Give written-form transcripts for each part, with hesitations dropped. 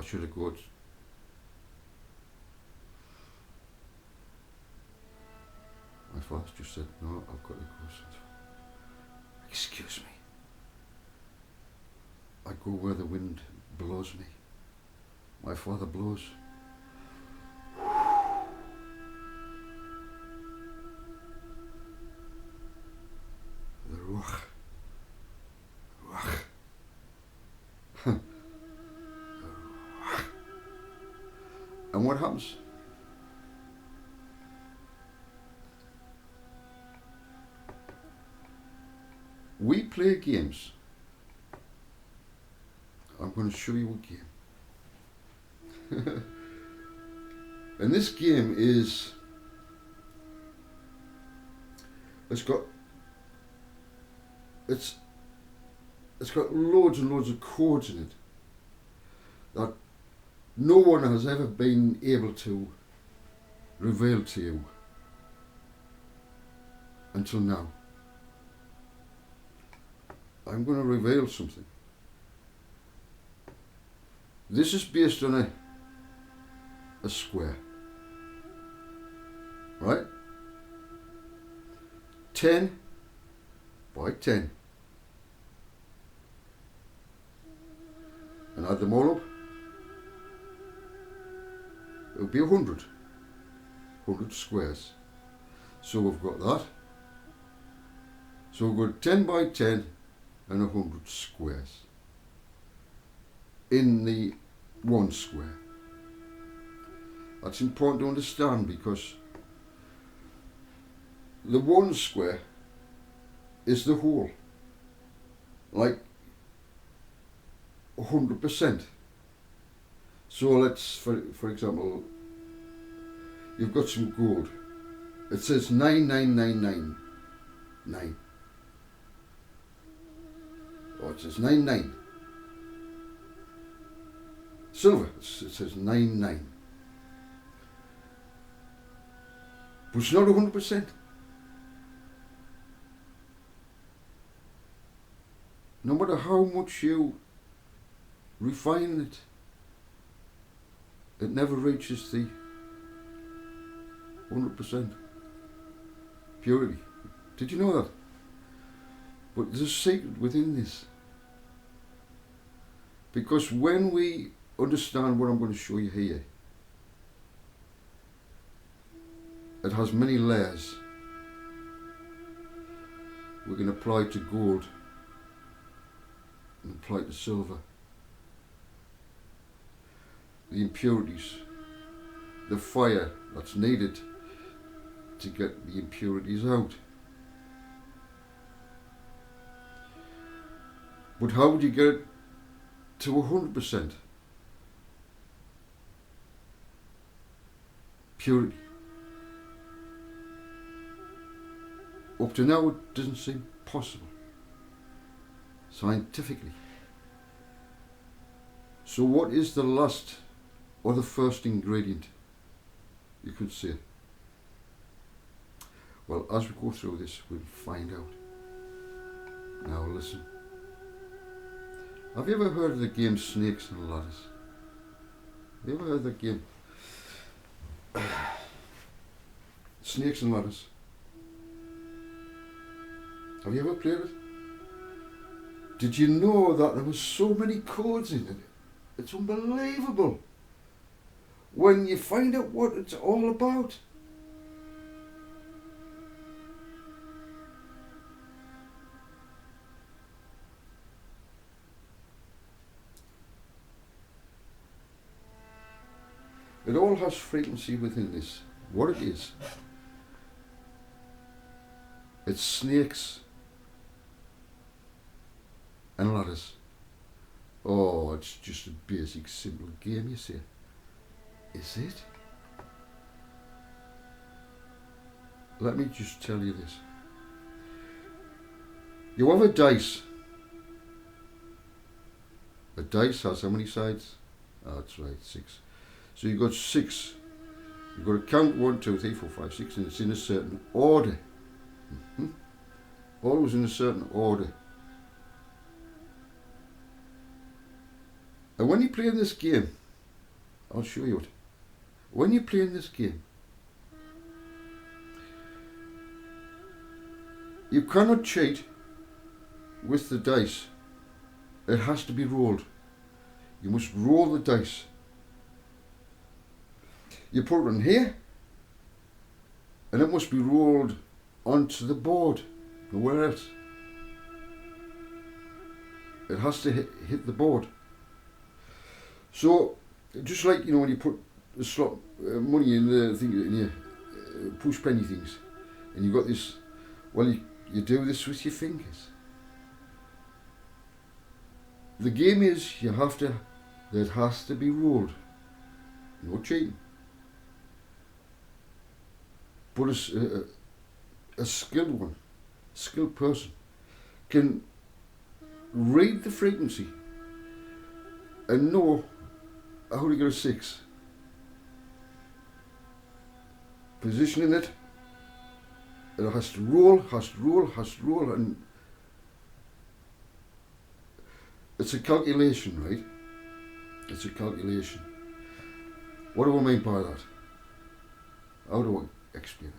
should have got. My father just said, no, I've got to go. Excuse me. I go where the wind blows me. My father blows. The ruach. Ruach. The ruach. And what happens? We play games. I'm going to show you a game. And this game is, it's got loads and loads of codes in it that no one has ever been able to reveal to you until now. I'm going to reveal something. This is based on a square, right? 10 by 10. And add them all up. It would be 100. 100 squares. So we've got that. So we've got 10 by 10 and 100 squares in the one square. That's important to understand because the one square is the whole, like 100%. So let's, for example, you've got some gold. It says 99999. Oh, it says 99. Silver, it says 99. But it's not 100%. No matter how much you refine it, it never reaches the 100% purity. Did you know that? But there's a secret within this. Because when we understand what I'm going to show you here, it has many layers. We can apply to gold and apply to silver. The impurities, the fire that's needed to get the impurities out. But how would you get it to 100% purity? Up to now it doesn't seem possible scientifically. So what is the last or the first ingredient, you could say? Well, as we go through this, we'll find out. Now listen. Have you ever heard of the game Snakes and Ladders? Have you ever heard of the game? Snakes and Ladders. Have you ever played it? Did you know that there were so many codes in it? It's unbelievable when you find out what it's all about. It all has frequency within this. What it is, it's snakes and ladders. Oh, it's just a basic, simple game, you see. Is it? Let me just tell you this. You have a dice. A dice has how many sides? Oh, that's right, 6. So you've got 6. You've got to count 1, 2, 3, 4, 5, 6, and it's in a certain order. Always in a certain order. And when you play this game, I'll show you it. When you're playing this game, you cannot cheat with the dice. It has to be rolled. You must roll the dice. You put it in here, and it must be rolled onto the board, nowhere else. It has to hit the board. So, just like, when you put the slot money in the thing, in your push penny things, and you've got this, well, you do this with your fingers. The game is, it has to be rolled. No cheating. But a skilled one, skilled person, can read the frequency and know how to get a 6. Positioning it, it has to roll, and it's a calculation, right? It's a calculation. What do I mean by that? How do I explain it?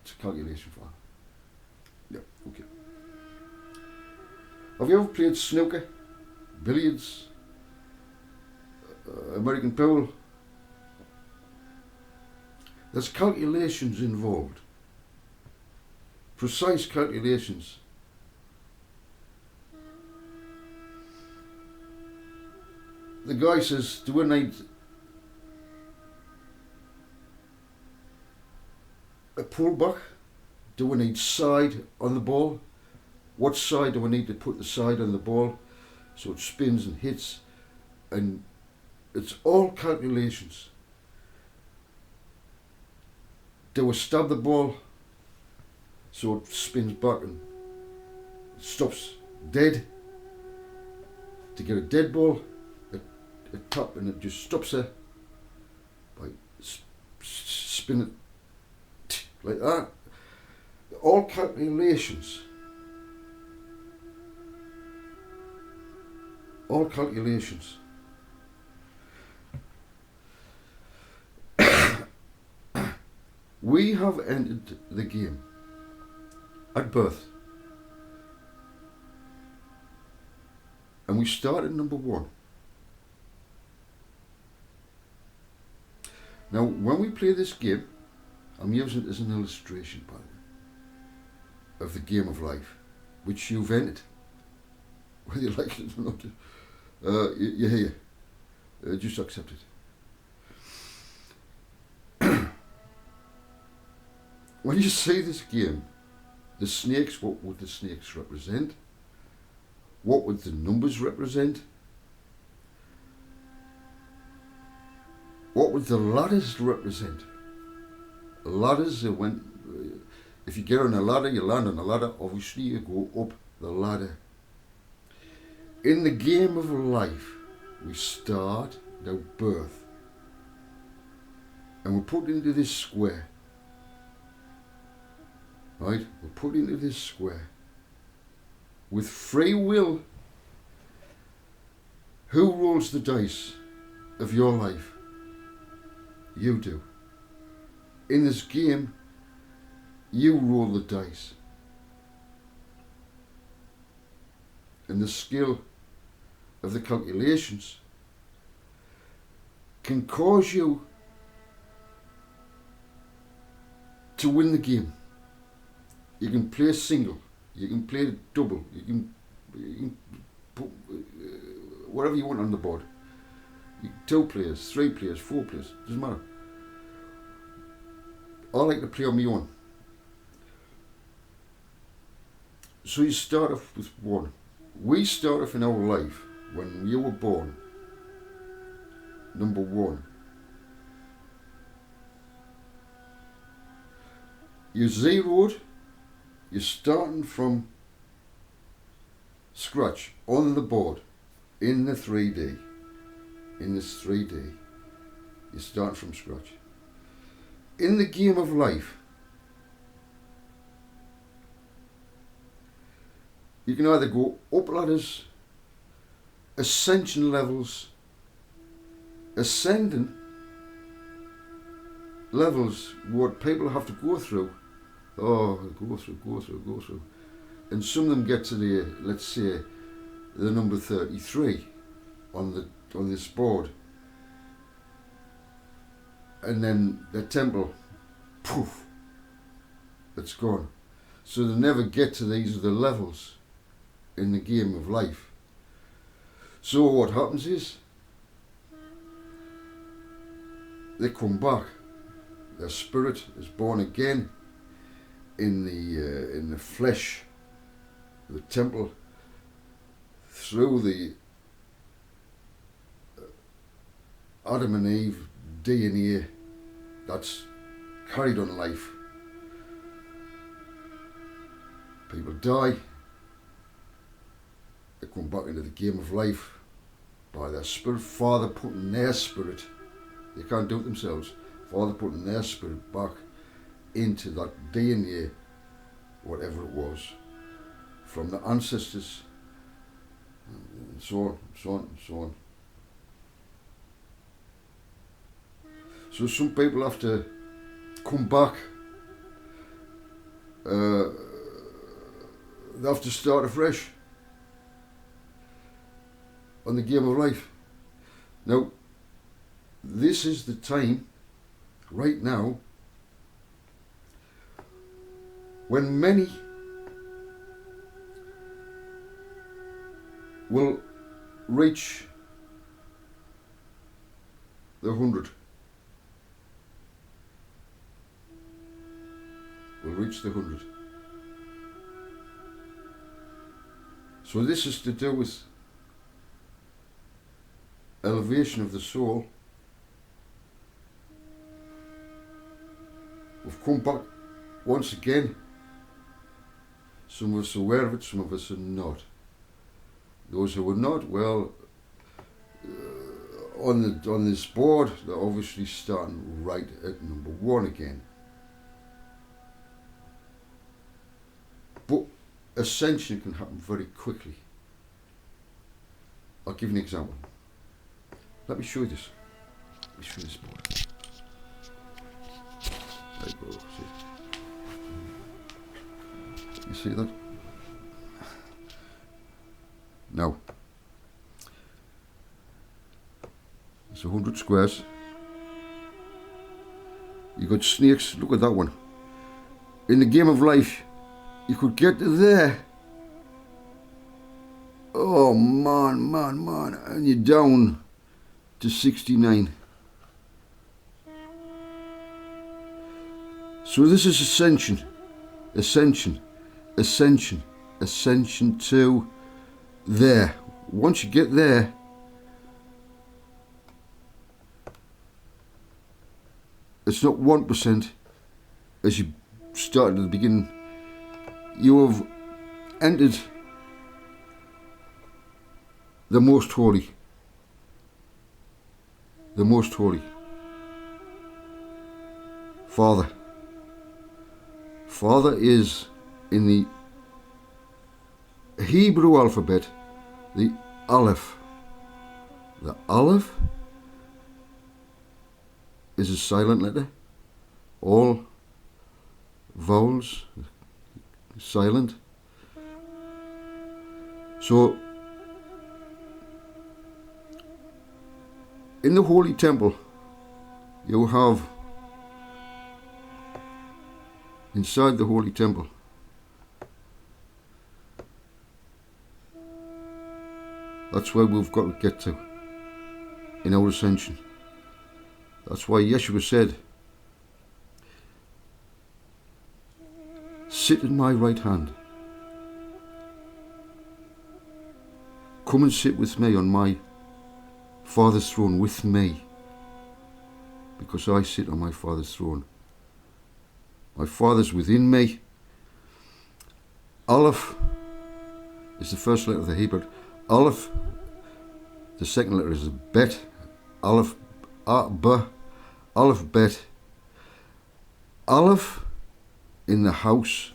It's a calculation for that. Yeah, okay. Have you ever played snooker, billiards, American pool? There's calculations involved. Precise calculations. The guy says, do I need a pullback? Do I need side on the ball? What side do I need to put the side on the ball so it spins and hits? And it's all calculations. Do I stab the ball so it spins back and stops dead? To get a dead ball, a tap, and it just stops there by spin it like that. All calculations. All calculations. We have entered the game at birth, and we started number 1. Now, when we play this game, I'm using it as an illustration, by the way, of the game of life, which you've entered, whether you like it or not. You're here. Just accept it. When you see this game, the snakes, what would the snakes represent? What would the numbers represent? What would the ladders represent? Ladders are when, if you get on a ladder, you land on a ladder, obviously you go up the ladder. In the game of life, we start at our birth, and we're put into this square. Right? We're put into this square. With free will, who rolls the dice of your life? You do. In this game, you roll the dice. And the skill of the calculations can cause you to win the game. You can play single, you can play double, you can put whatever you want on the board. 2 players, 3 players, 4 players, doesn't matter. I like to play on my own. So you start off with 1. We start off in our life when you were born. Number 1. You're zeroed. You're starting from scratch on the board in the 3D. In this 3D, you're starting from scratch. In the game of life, you can either go up ladders, ascension levels, ascending levels what people have to go through. Oh, go through. And some of them get to the, let's say, the number 33 on this board. And then the temple, poof, it's gone. So they never get to these other levels in the game of life. So what happens is, they come back. Their spirit is born again in the flesh, the temple, through the Adam and Eve DNA that's carried on life. People die. They come back into the game of life by their spirit. Father putting their spirit, they can't do it themselves, Father putting their spirit back into that DNA, whatever it was, from the ancestors, and so on. So some people have to come back, they have to start afresh on the game of life. Now, this is the time, right now, when many will reach the 100. Will reach the 100. So this is to do with elevation of the soul. We've come back once again. Some of us are aware of it, some of us are not. Those who are not, well, on this board, they're obviously starting right at number 1 again. But ascension can happen very quickly. I'll give you an example. Let me show you this. Let me show you this board. There you go. See? You see that? Now, it's 100 squares. You got snakes. Look at that one. In the game of life, you could get to there. Oh man, and you're down to 69. So this is ascension to there. Once you get there, it's not 1% as you started at the beginning. You have entered the most holy. The most holy. Father. Father is in the Hebrew alphabet the Aleph. The Aleph is a silent letter. All vowels silent. So in the Holy Temple you have, inside the Holy Temple, that's where we've got to get to in our ascension. That's why Yeshua said, sit at my right hand. Come and sit with me on my Father's throne with me, because I sit on my Father's throne. My Father's within me. Aleph is the first letter of the Hebrew. Aleph, the second letter is a bet. Aleph, B, Aleph, bet. Aleph in the house